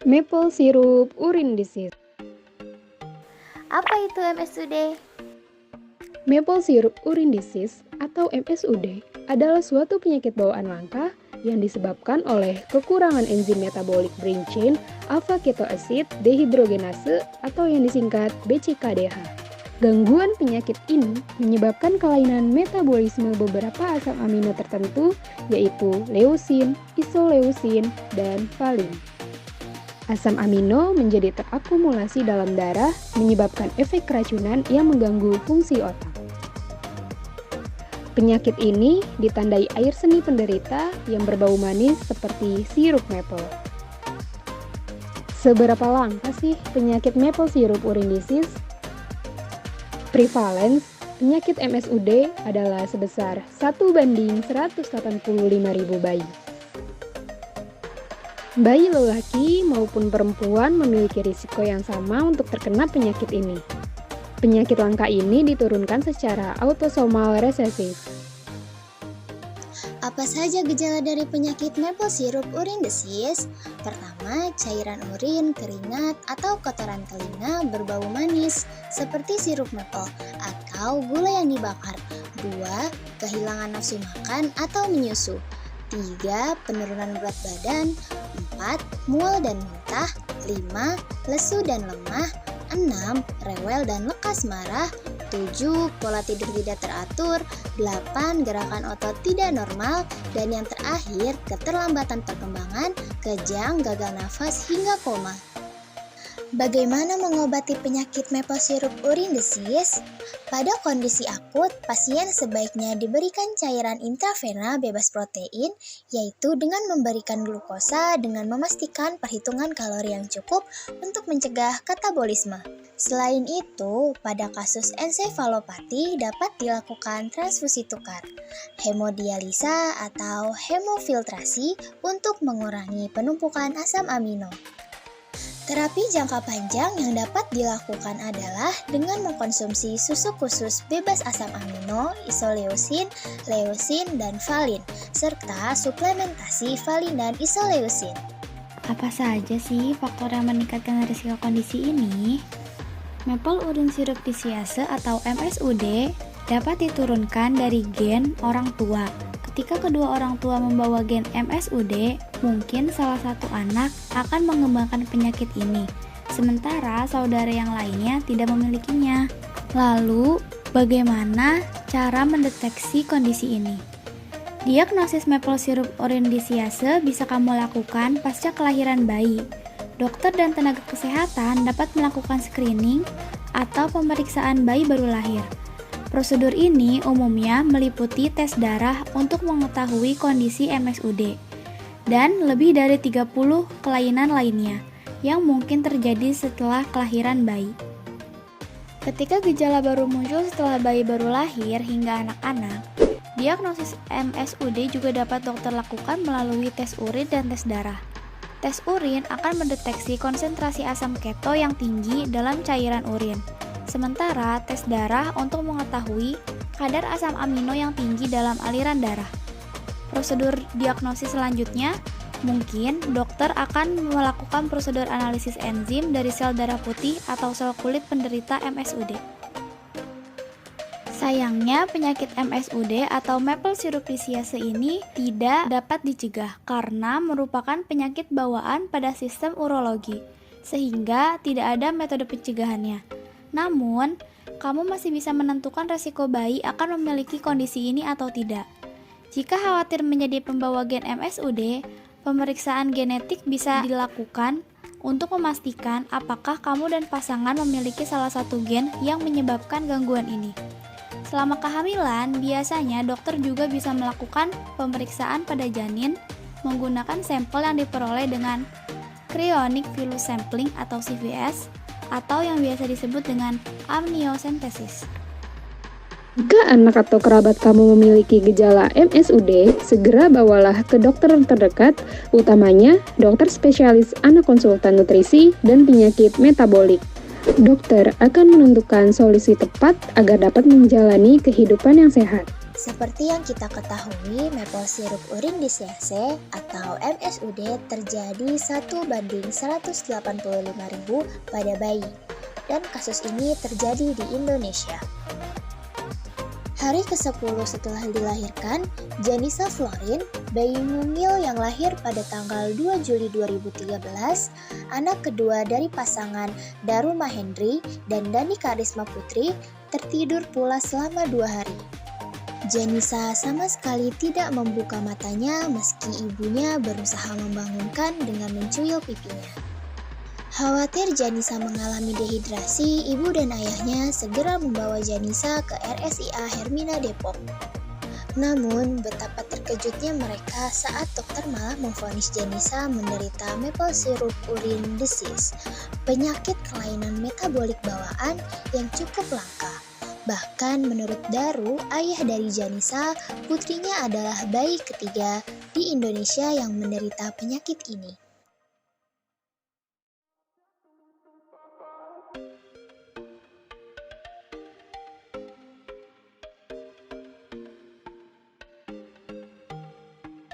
Maple syrup urine disease. Apa itu MSUD? Maple syrup urine disease atau MSUD adalah suatu penyakit bawaan langka yang disebabkan oleh kekurangan enzim metabolik branched chain alpha ketoacid dehidrogenase atau yang disingkat BCKDH. Gangguan penyakit ini menyebabkan kelainan metabolisme beberapa asam amino tertentu yaitu leusin, isoleusin, dan valin. Asam amino menjadi terakumulasi dalam darah menyebabkan efek keracunan yang mengganggu fungsi otak. Penyakit ini ditandai air seni penderita yang berbau manis seperti sirup maple. Seberapa langka sih penyakit maple syrup urine disease? Prevalence penyakit MSUD adalah sebesar 1:185.000 bayi. Bayi lelaki maupun perempuan memiliki risiko yang sama untuk terkena penyakit ini. Penyakit langka ini diturunkan secara autosomal resesif. Apa saja gejala dari penyakit maple syrup urine disease? Pertama, cairan urin, keringat, atau kotoran telinga berbau manis seperti sirup maple atau gula yang dibakar. 2. Kehilangan nafsu makan atau menyusu. 3. Penurunan berat badan. 4. Mual dan muntah. 5. Lesu dan lemah. 6. Rewel dan lekas marah. 7. Pola tidur tidak teratur. 8. Gerakan otot tidak normal. Dan yang terakhir, keterlambatan perkembangan, kejang, gagal nafas, hingga koma. Bagaimana mengobati penyakit maple syrup urine disease? Pada kondisi akut, pasien sebaiknya diberikan cairan intravena bebas protein, yaitu dengan memberikan glukosa dengan memastikan perhitungan kalori yang cukup untuk mencegah katabolisme. Selain itu, pada kasus ensefalopati dapat dilakukan transfusi tukar, hemodialisa atau hemofiltrasi untuk mengurangi penumpukan asam amino. Terapi jangka panjang yang dapat dilakukan adalah dengan mengkonsumsi susu khusus bebas asam amino, isoleusin, leusin, dan valin, serta suplementasi valin dan isoleusin. Apa saja sih faktor yang meningkatkan risiko kondisi ini? Maple urine syrup disease atau MSUD dapat diturunkan dari gen orang tua. Ketika kedua orang tua membawa gen MSUD, mungkin salah satu anak akan mengembangkan penyakit ini, sementara saudara yang lainnya tidak memilikinya. Lalu, bagaimana cara mendeteksi kondisi ini? Diagnosis maple syrup urine disease bisa kamu lakukan pasca kelahiran bayi. Dokter dan tenaga kesehatan dapat melakukan screening atau pemeriksaan bayi baru lahir. Prosedur ini umumnya meliputi tes darah untuk mengetahui kondisi MSUD dan lebih dari 30 kelainan lainnya yang mungkin terjadi setelah kelahiran bayi. Ketika gejala baru muncul setelah bayi baru lahir hingga anak-anak, diagnosis MSUD juga dapat dokter lakukan melalui tes urin dan tes darah. Tes urin akan mendeteksi konsentrasi asam keto yang tinggi dalam cairan urin. Sementara tes darah untuk mengetahui kadar asam amino yang tinggi dalam aliran darah. Prosedur diagnosis selanjutnya, mungkin dokter akan melakukan prosedur analisis enzim dari sel darah putih atau sel kulit penderita MSUD. Sayangnya, penyakit MSUD atau maple syrup disease ini tidak dapat dicegah karena merupakan penyakit bawaan pada sistem urologi, sehingga tidak ada metode pencegahannya. Namun, kamu masih bisa menentukan resiko bayi akan memiliki kondisi ini atau tidak. Jika khawatir menjadi pembawa gen MSUD, pemeriksaan genetik bisa dilakukan untuk memastikan apakah kamu dan pasangan memiliki salah satu gen yang menyebabkan gangguan ini. Selama kehamilan, biasanya dokter juga bisa melakukan pemeriksaan pada janin menggunakan sampel yang diperoleh dengan cryonic villus sampling atau CVS, atau yang biasa disebut dengan amniocentesis. Jika anak atau kerabat kamu memiliki gejala MSUD, segera bawalah ke dokter terdekat, utamanya dokter spesialis anak konsultan nutrisi dan penyakit metabolik. Dokter akan menentukan solusi tepat agar dapat menjalani kehidupan yang sehat. Seperti yang kita ketahui, maple syrup urine disease atau MSUD terjadi 1:185.000 pada bayi, dan kasus ini terjadi di Indonesia. Hari ke-10 setelah dilahirkan, Janisa Florin, bayi mungil yang lahir pada tanggal 2 Juli 2013, anak kedua dari pasangan Daru Mahendri dan Dani Karisma Putri, tertidur pula selama 2 hari. Janisa sama sekali tidak membuka matanya meski ibunya berusaha membangunkan dengan mencuyup pipinya. Khawatir Janisa mengalami dehidrasi, ibu dan ayahnya segera membawa Janisa ke RSIA Hermina Depok. Namun, betapa terkejutnya mereka saat dokter malah memvonis Janisa menderita maple syrup urine disease, penyakit kelainan metabolik bawaan yang cukup langka. Bahkan menurut Daru, ayah dari Janisa, putrinya adalah bayi ketiga di Indonesia yang menderita penyakit ini.